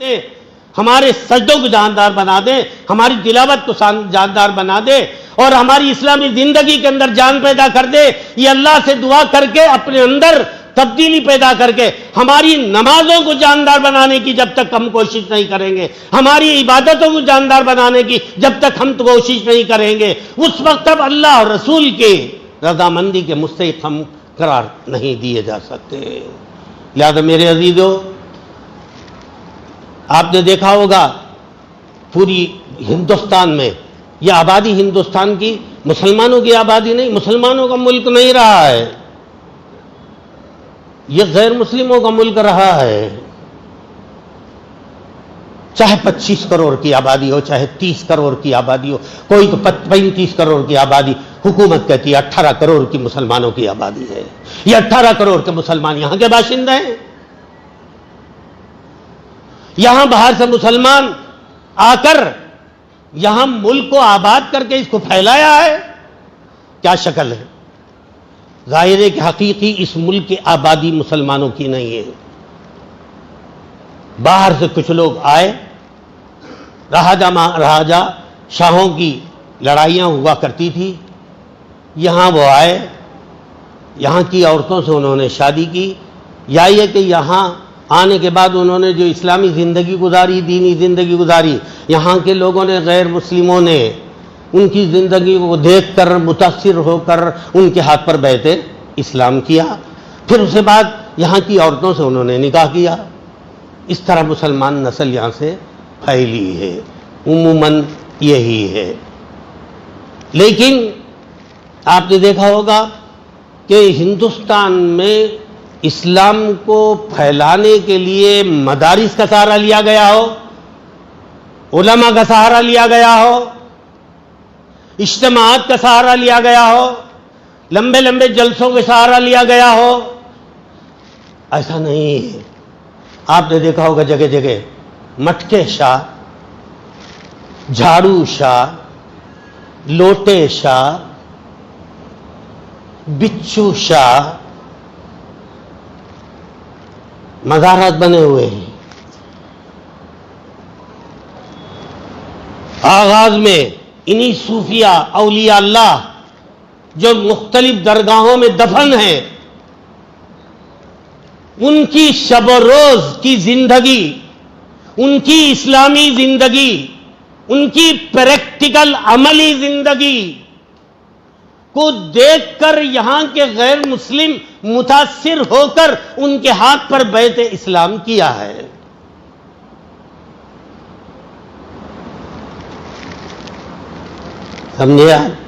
دے، ہمارے سجدوں کو جاندار بنا دے، ہماری تلاوت کو جاندار بنا دے اور ہماری اسلامی زندگی کے اندر جان پیدا کر دے۔ یہ اللہ سے دعا کر کے اپنے اندر تبدیلی پیدا کر کے ہماری نمازوں کو جاندار بنانے کی جب تک ہم کوشش نہیں کریں گے، ہماری عبادتوں کو جاندار بنانے کی جب تک ہم کوشش نہیں کریں گے، اس وقت تب اللہ اور رسول کے رضامندی کے مستحق ہم قرار نہیں دیے جا سکتے۔ لہذا میرے عزیزو، آپ نے دیکھا ہوگا پوری ہندوستان میں یہ آبادی ہندوستان کی مسلمانوں کی آبادی نہیں، مسلمانوں کا ملک نہیں رہا ہے، یہ غیر مسلموں کا ملک رہا ہے۔ چاہے 25 کروڑ کی آبادی ہو، چاہے 30 کروڑ کی آبادی ہو، کوئی تو 35 کروڑ کی آبادی، حکومت کہتی ہے 18 کروڑ کی مسلمانوں کی آبادی ہے۔ یہ 18 کروڑ کے مسلمان یہاں کے باشندے ہیں، یہاں باہر سے مسلمان آ کر یہاں ملک کو آباد کر کے اس کو پھیلایا ہے۔ کیا شکل ہے؟ ظاہر ہے کہ حقیقی اس ملک کی آبادی مسلمانوں کی نہیں ہے، باہر سے کچھ لوگ آئے، راجا شاہوں کی لڑائیاں ہوا کرتی تھی، یہاں وہ آئے، یہاں کی عورتوں سے انہوں نے شادی کی، یا یہ کہ یہاں آنے کے بعد انہوں نے جو اسلامی زندگی گزاری، دینی زندگی گزاری، یہاں کے لوگوں نے، غیر مسلموں نے ان کی زندگی کو دیکھ کر متاثر ہو کر ان کے ہاتھ پر بیعت اسلام کیا، پھر اس کے بعد یہاں کی عورتوں سے انہوں نے نکاح کیا۔ اس طرح مسلمان نسل یہاں سے پھیلی ہے، عموماً یہی ہے۔ لیکن آپ نے دیکھا ہوگا کہ ہندوستان میں اسلام کو پھیلانے کے لیے مدارس کا سہارا لیا گیا ہو، علماء کا سہارا لیا گیا ہو، اجتماعات کا سہارا لیا گیا ہو، لمبے لمبے جلسوں کا سہارا لیا گیا ہو، ایسا نہیں ہے۔ آپ نے دیکھا ہوگا جگہ جگہ مٹکے شاہ، جھاڑو شاہ، لوٹے شاہ، بچو شاہ، مزارات بنے ہوئے ہیں۔ آغاز میں انہی صوفیہ اولیاء اللہ جو مختلف درگاہوں میں دفن ہیں، ان کی شب و روز کی زندگی، ان کی اسلامی زندگی، ان کی پریکٹیکل عملی زندگی کو دیکھ کر یہاں کے غیر مسلم متاثر ہو کر ان کے ہاتھ پر بیعت اسلام کیا ہے۔ سمجھے آپ؟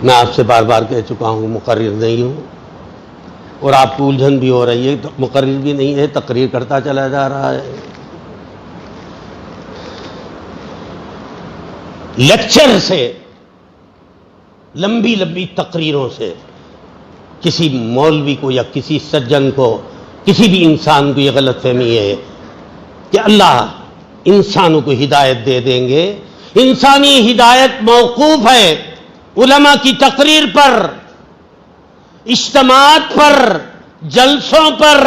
میں آپ سے بار بار کہہ چکا ہوں، مقرر نہیں ہوں، اور آپ کو الجھن بھی ہو رہی ہے، مقرر بھی نہیں ہے، تقریر کرتا چلا جا رہا ہے۔ لیکچر سے، لمبی لمبی تقریروں سے کسی مولوی کو یا کسی سجن کو، کسی بھی انسان کو یہ غلط فہمی ہے کہ اللہ انسانوں کو ہدایت دے دیں گے۔ انسانی ہدایت موقوف ہے علماء کی تقریر پر، اجتماعات پر، جلسوں پر،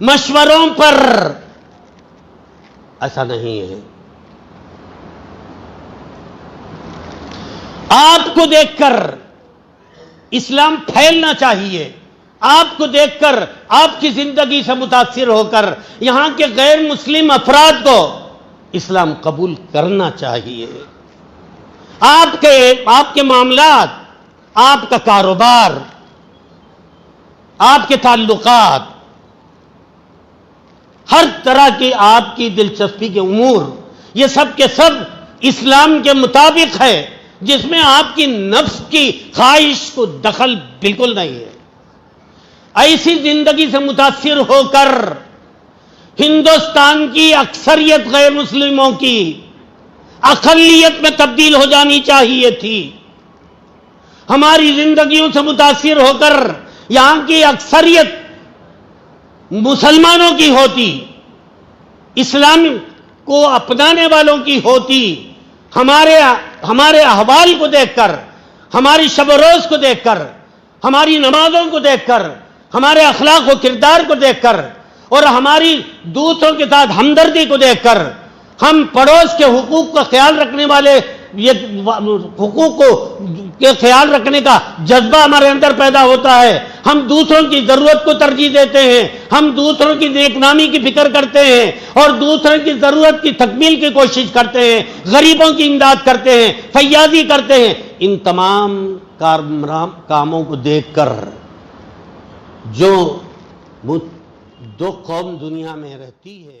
مشوروں پر۔ ایسا نہیں ہے۔ آپ کو دیکھ کر اسلام پھیلنا چاہیے، آپ کو دیکھ کر، آپ کی زندگی سے متاثر ہو کر یہاں کے غیر مسلم افراد کو اسلام قبول کرنا چاہیے۔ آپ کے معاملات، آپ کا کاروبار، آپ کے تعلقات، ہر طرح کی آپ کی دلچسپی کے امور، یہ سب کے سب اسلام کے مطابق ہے، جس میں آپ کی نفس کی خواہش کو دخل بالکل نہیں ہے۔ ایسی زندگی سے متاثر ہو کر ہندوستان کی اکثریت غیر مسلموں کی اقلیت میں تبدیل ہو جانی چاہیے تھی۔ ہماری زندگیوں سے متاثر ہو کر یہاں کی اکثریت مسلمانوں کی ہوتی، اسلام کو اپنانے والوں کی ہوتی، ہمارے احوال کو دیکھ کر، ہماری شب و روز کو دیکھ کر، ہماری نمازوں کو دیکھ کر، ہمارے اخلاق و کردار کو دیکھ کر، اور ہماری دوسروں کے ساتھ ہمدردی کو دیکھ کر ہم پڑوس کے حقوق کا خیال رکھنے والے، یہ حقوق کے خیال رکھنے کا جذبہ ہمارے اندر پیدا ہوتا ہے. ہم دوسروں کی ضرورت کو ترجیح دیتے ہیں، ہم دوسروں کی نیک نامی کی فکر کرتے ہیں اور دوسروں کی ضرورت کی تکمیل کی کوشش کرتے ہیں، غریبوں کی امداد کرتے ہیں، فیاضی کرتے ہیں. ان تمام کاموں کو دیکھ کر جو دو قوم دنیا میں رہتی ہے